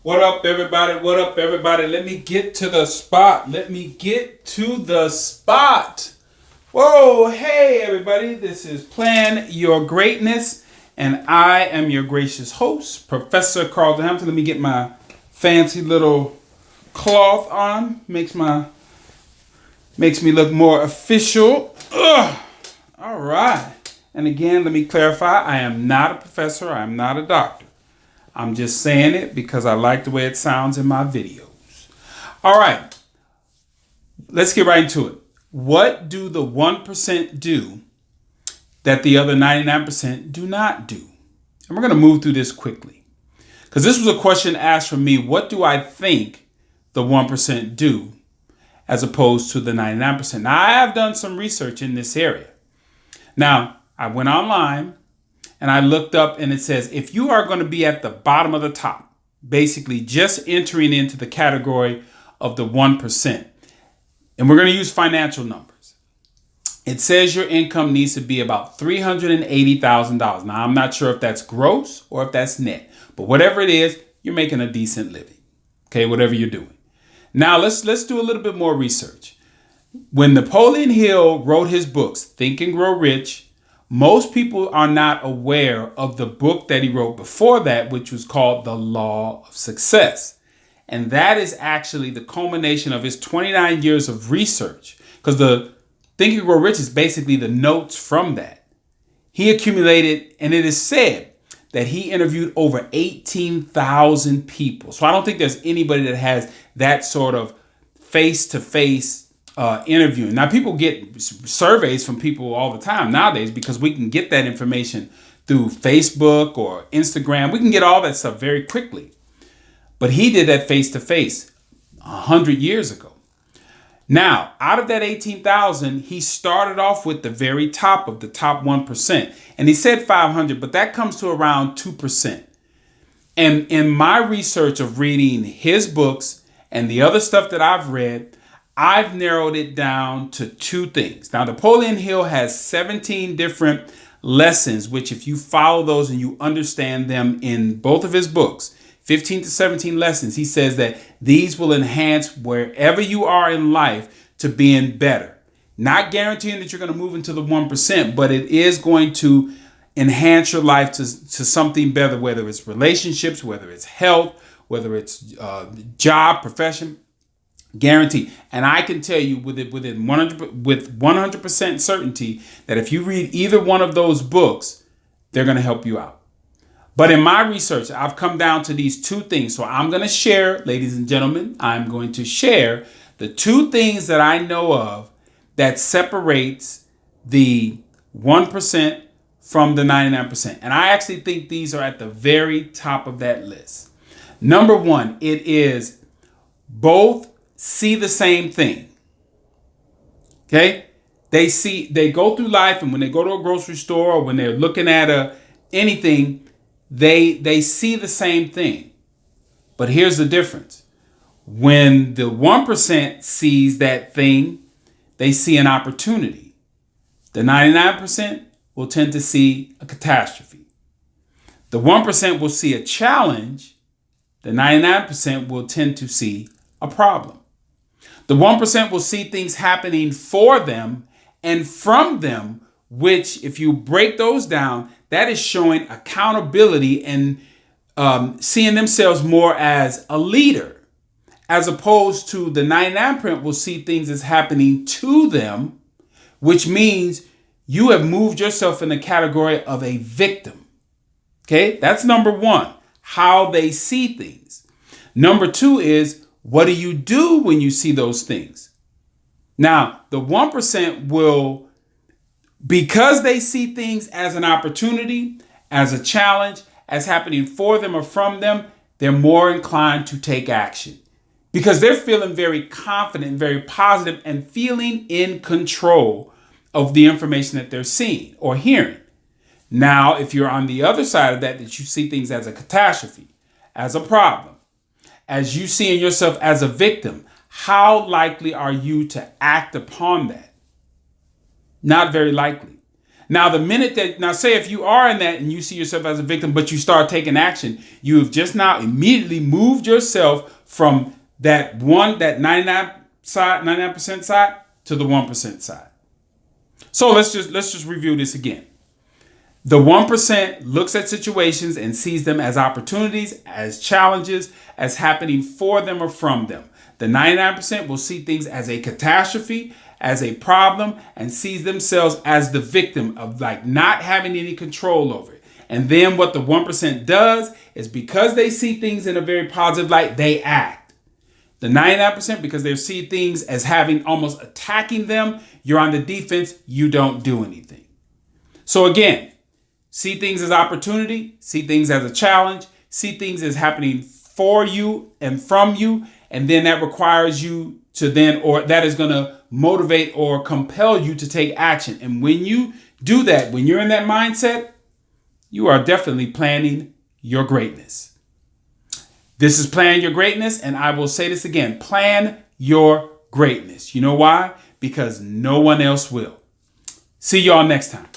What up, everybody? What up, everybody? Let me get to the spot. Let me get to the spot. Whoa, hey, everybody. This is Plan Your Greatness, and I am your gracious host, Professor Carlton Hampton. Let me get my fancy little cloth on. Makes me look more official. Ugh. All right. And again, let me clarify. I am not a professor. I am not a doctor. I'm just saying it because I like the way it sounds in my videos. All right, let's get right into it. What do the 1% do that the other 99% do not do? And we're going to move through this quickly because this was a question asked from me. What do I think the 1% do as opposed to the 99%? Now, I have done some research in this area. Now, I went online and I looked up and it says, if you are going to be at the bottom of the top, basically just entering into the category of the 1%, and we're going to use financial numbers. It says your income needs to be about $380,000. Now, I'm not sure if that's gross or if that's net, but whatever it is, you're making a decent living. Okay, whatever you're doing. Now, let's do a little bit more research. When Napoleon Hill wrote his books, Think and Grow Rich, most people are not aware of the book that he wrote before that, which was called The Law of Success. And that is actually the culmination of his 29 years of research, because the Think and Grow Rich is basically the notes from that. He accumulated, and it is said that he interviewed over 18,000 people. So I don't think there's anybody that has that sort of face-to-face interviewing. Now, people get surveys from people all the time nowadays because we can get that information through Facebook or Instagram. We can get all that stuff very quickly. But he did that face to face 100 years ago. Now, out of that 18,000, he started off with the very top of the top 1%. And he said 500, but that comes to around 2%. And in my research of reading his books and the other stuff that I've read, I've narrowed it down to two things. Now, Napoleon Hill has 17 different lessons, which if you follow those and you understand them in both of his books, 15 to 17 lessons, he says that these will enhance wherever you are in life to being better. Not guaranteeing that you're going to move into the 1%, but it is going to enhance your life to something better, whether it's relationships, whether it's health, whether it's job, profession. Guaranteed. And I can tell you with 100% certainty that if you read either one of those books, they're going to help you out. But in my research, I've come down to these two things. So I'm going to share, ladies and gentlemen, I'm going to share the two things that I know of that separates the 1% from the 99%. And I actually think these are at the very top of that list. Number one, it is both see the same thing. Okay? They go through life, and when they go to a grocery store or when they're looking at anything, they see the same thing. But here's the difference. When the 1% sees that thing, they see an opportunity. The 99% will tend to see a catastrophe. The 1% will see a challenge. The 99% will tend to see a problem. The 1% will see things happening for them and from them, which if you break those down, that is showing accountability and seeing themselves more as a leader, as opposed to the 99% will see things as happening to them, which means you have moved yourself in the category of a victim. Okay, that's number one, how they see things. Number two is, what do you do when you see those things? Now, the 1% will, because they see things as an opportunity, as a challenge, as happening for them or from them, they're more inclined to take action because they're feeling very confident, very positive, and feeling in control of the information that they're seeing or hearing. Now, if you're on the other side of that you see things as a catastrophe, as a problem, as you seeing yourself as a victim, how likely are you to act upon that? Not very likely. Now, say if you are in that and you see yourself as a victim, but you start taking action, you have just now immediately moved yourself from that 99% side to the 1% side. So let's just review this again. The 1% looks at situations and sees them as opportunities, as challenges, as happening for them or from them. The 99% will see things as a catastrophe, as a problem, and sees themselves as the victim of not having any control over it. And then what the 1% does is, because they see things in a very positive light, they act. The 99%, because they see things as having almost attacking them, you're on the defense, you don't do anything. So again, see things as opportunity, see things as a challenge, see things as happening for you and from you, and then that requires you to that is going to motivate or compel you to take action. And when you do that, when you're in that mindset, you are definitely planning your greatness. This is Plan Your Greatness, and I will say this again, plan your greatness. You know why? Because no one else will. See y'all next time.